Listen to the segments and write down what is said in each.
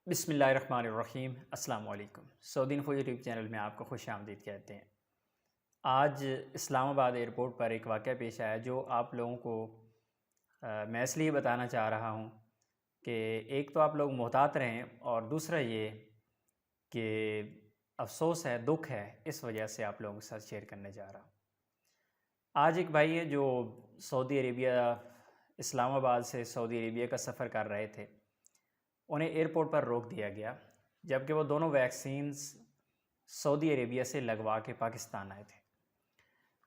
بسم اللہ الرحمن الرحیم۔ السلام علیکم۔ سعودی انفو یوٹیوب چینل میں آپ کو خوش آمدید کہتے ہیں۔ آج اسلام آباد ایئرپورٹ پر ایک واقعہ پیش آیا جو آپ لوگوں کو میں اس لیے بتانا چاہ رہا ہوں کہ ایک تو آپ لوگ محتاط رہیں، اور دوسرا یہ کہ افسوس ہے، دکھ ہے، اس وجہ سے آپ لوگوں کے ساتھ شیئر کرنے جا رہا ہوں۔ آج ایک بھائی ہے جو سعودی عربیہ، اسلام آباد سے سعودی عربیہ کا سفر کر رہے تھے، انہیں ایئرپورٹ پر روک دیا گیا جبکہ وہ دونوں ویکسینز سعودی عربیہ سے لگوا کے پاکستان آئے تھے۔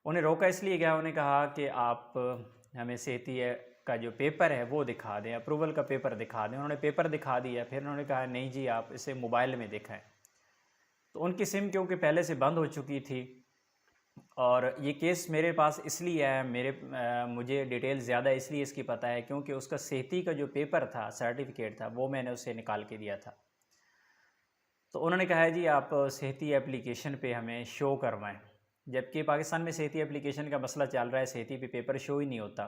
انہیں روکا اس لیے گیا، انہیں کہا کہ آپ ہمیں صحتی کا جو پیپر ہے وہ دکھا دیں، اپروول کا پیپر دکھا دیں۔ انہوں نے پیپر دکھا دیا، پھر انہوں نے کہا نہیں جی آپ اسے موبائل میں دکھائیں۔ تو ان کی سم کیونکہ پہلے سے بند ہو چکی تھی، اور یہ کیس میرے پاس اس لیے ہے، مجھے ڈیٹیل زیادہ اس لیے اس کی پتہ ہے کیونکہ اس کا صحتی کا جو پیپر تھا، سرٹیفکیٹ تھا، وہ میں نے اسے نکال کے دیا تھا۔ تو انہوں نے کہا جی آپ صحتی اپلیکیشن پہ ہمیں شو کروائیں، جبکہ پاکستان میں صحتی اپلیکیشن کا مسئلہ چل رہا ہے، صحتی پہ پیپر شو ہی نہیں ہوتا۔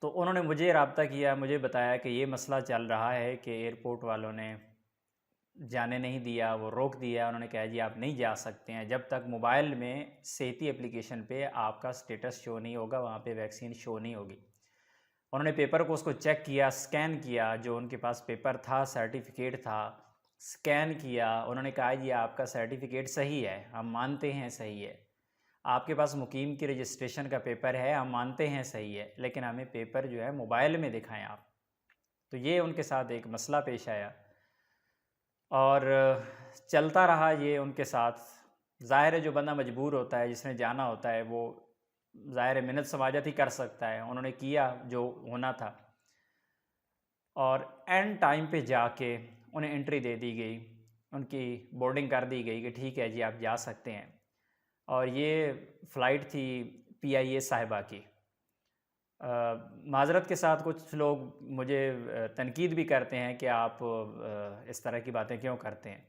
تو انہوں نے مجھے رابطہ کیا، مجھے بتایا کہ یہ مسئلہ چل رہا ہے کہ ایئرپورٹ والوں نے جانے نہیں دیا، وہ روک دیا۔ انہوں نے کہا جی آپ نہیں جا سکتے ہیں جب تک موبائل میں صحتی اپلیکیشن پہ آپ کا سٹیٹس شو نہیں ہوگا، وہاں پہ ویکسین شو نہیں ہوگی۔ انہوں نے پیپر کو اس کو چیک کیا، سکین کیا، جو ان کے پاس پیپر تھا، سرٹیفکیٹ تھا، سکین کیا۔ انہوں نے کہا جی آپ کا سرٹیفکیٹ صحیح ہے، ہم مانتے ہیں صحیح ہے۔ آپ کے پاس مقیم کی رجسٹریشن کا پیپر ہے، ہم مانتے ہیں صحیح ہے، لیکن ہمیں پیپر جو ہے موبائل میں دکھائیں آپ۔ تو یہ ان کے ساتھ ایک مسئلہ پیش آیا، اور چلتا رہا یہ ان کے ساتھ۔ ظاہر ہے جو بندہ مجبور ہوتا ہے، جس نے جانا ہوتا ہے، وہ ظاہر ہے منت سماجت ہی کر سکتا ہے۔ انہوں نے کیا جو ہونا تھا، اور اینڈ ٹائم پہ جا کے انہیں انٹری دے دی گئی، ان کی بورڈنگ کر دی گئی کہ ٹھیک ہے جی آپ جا سکتے ہیں۔ اور یہ فلائٹ تھی پی آئی اے صاحبہ کی۔ معذرت کے ساتھ کچھ لوگ مجھے تنقید بھی کرتے ہیں کہ آپ اس طرح کی باتیں کیوں کرتے ہیں۔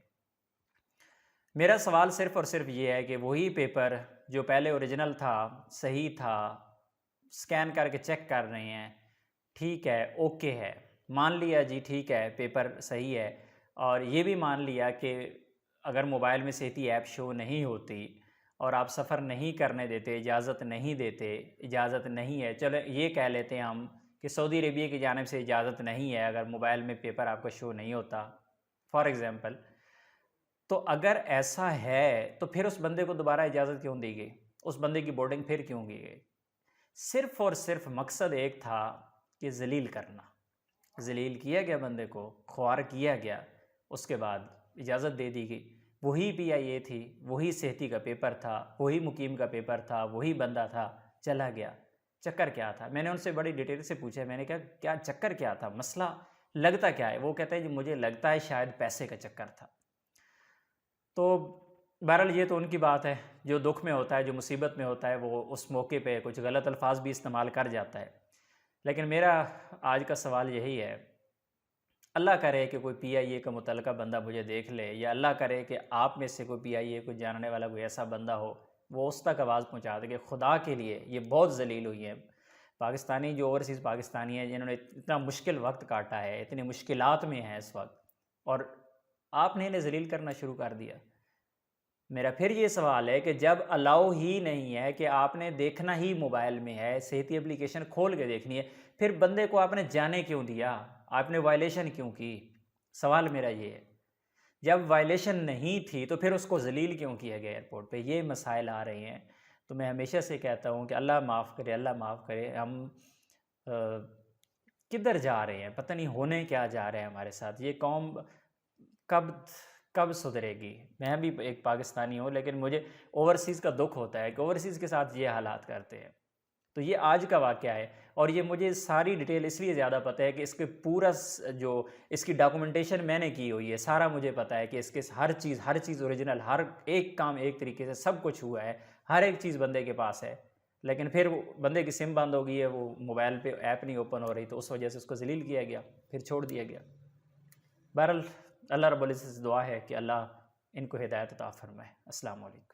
میرا سوال صرف اور صرف یہ ہے کہ وہی پیپر جو پہلے اوریجنل تھا، صحیح تھا، سکین کر کے چیک کر رہے ہیں، ٹھیک ہے، اوکے ہے، مان لیا جی ٹھیک ہے پیپر صحیح ہے، اور یہ بھی مان لیا کہ اگر موبائل میں صحتی ایپ شو نہیں ہوتی اور آپ سفر نہیں کرنے دیتے، اجازت نہیں دیتے، اجازت نہیں ہے، چلو یہ کہہ لیتے ہیں ہم کہ سعودی عربیہ کی جانب سے اجازت نہیں ہے اگر موبائل میں پیپر آپ کا شو نہیں ہوتا فار ایگزامپل، تو اگر ایسا ہے تو پھر اس بندے کو دوبارہ اجازت کیوں دی گئی؟ اس بندے کی بورڈنگ پھر کیوں کی گئی؟ صرف اور صرف مقصد ایک تھا کہ ذلیل کرنا۔ ذلیل کیا گیا، بندے کو خوار کیا گیا، اس کے بعد اجازت دے دی گئی۔ وہی پی آئی اے تھی، وہی صحتی کا پیپر تھا، وہی مقیم کا پیپر تھا، وہی بندہ تھا، چلا گیا۔ چکر کیا تھا؟ میں نے ان سے بڑی ڈیٹیل سے پوچھا، میں نے کہا کیا چکر کیا تھا، مسئلہ لگتا کیا ہے؟ وہ کہتے ہیں جی مجھے لگتا ہے شاید پیسے کا چکر تھا۔ تو بہرحال یہ تو ان کی بات ہے، جو دکھ میں ہوتا ہے، جو مصیبت میں ہوتا ہے، وہ اس موقع پہ کچھ غلط الفاظ بھی استعمال کر جاتا ہے۔ لیکن میرا آج کا سوال یہی ہے، اللہ کرے کہ کوئی پی آئی اے کا متعلقہ بندہ مجھے دیکھ لے، یا اللہ کرے کہ آپ میں سے کوئی پی آئی اے کو جاننے والا کوئی ایسا بندہ ہو، وہ اس تک آواز پہنچا دے کہ خدا کے لیے یہ بہت ذلیل ہوئی ہیں پاکستانی، جو اوورسیز پاکستانی ہیں، جنہوں نے اتنا مشکل وقت کاٹا ہے، اتنی مشکلات میں ہیں اس وقت، اور آپ نے انہیں ذلیل کرنا شروع کر دیا۔ میرا پھر یہ سوال ہے کہ جب الاؤ ہی نہیں ہے کہ آپ نے دیکھنا ہی موبائل میں ہے، صحتی اپلیکیشن کھول کے دیکھنی ہے، پھر بندے کو آپ نے جانے کیوں دیا؟ آپ نے وائلیشن کیوں کی؟ سوال میرا یہ ہے، جب وائلیشن نہیں تھی تو پھر اس کو ذلیل کیوں کیا گیا ایئرپورٹ پہ؟ یہ مسائل آ رہے ہیں۔ تو میں ہمیشہ سے کہتا ہوں کہ اللہ معاف کرے، اللہ معاف کرے، ہم کدھر جا رہے ہیں؟ پتہ نہیں ہونے کیا جا رہے ہیں ہمارے ساتھ۔ یہ قوم کب سدھرے گی؟ میں بھی ایک پاکستانی ہوں، لیکن مجھے اوورسیز کا دکھ ہوتا ہے کہ اوورسیز کے ساتھ یہ حالات کرتے ہیں۔ تو یہ آج کا واقعہ ہے، اور یہ مجھے ساری ڈیٹیل اس لیے زیادہ پتہ ہے کہ اس کے پورا جو اس کی ڈاکومنٹیشن میں نے کی ہوئی ہے، سارا مجھے پتہ ہے کہ اس کے ہر چیز اوریجنل، ہر ایک کام ایک طریقے سے سب کچھ ہوا ہے، ہر ایک چیز بندے کے پاس ہے، لیکن پھر وہ بندے کی سم بند ہو گئی ہے، وہ موبائل پہ ایپ نہیں اوپن ہو رہی، تو اس وجہ سے اس کو ذلیل کیا گیا، پھر چھوڑ دیا گیا۔ بہرحال اللہ رب العزت سے دعا ہے کہ اللہ ان کو ہدایت عطا فرمائے۔ السلام علیکم۔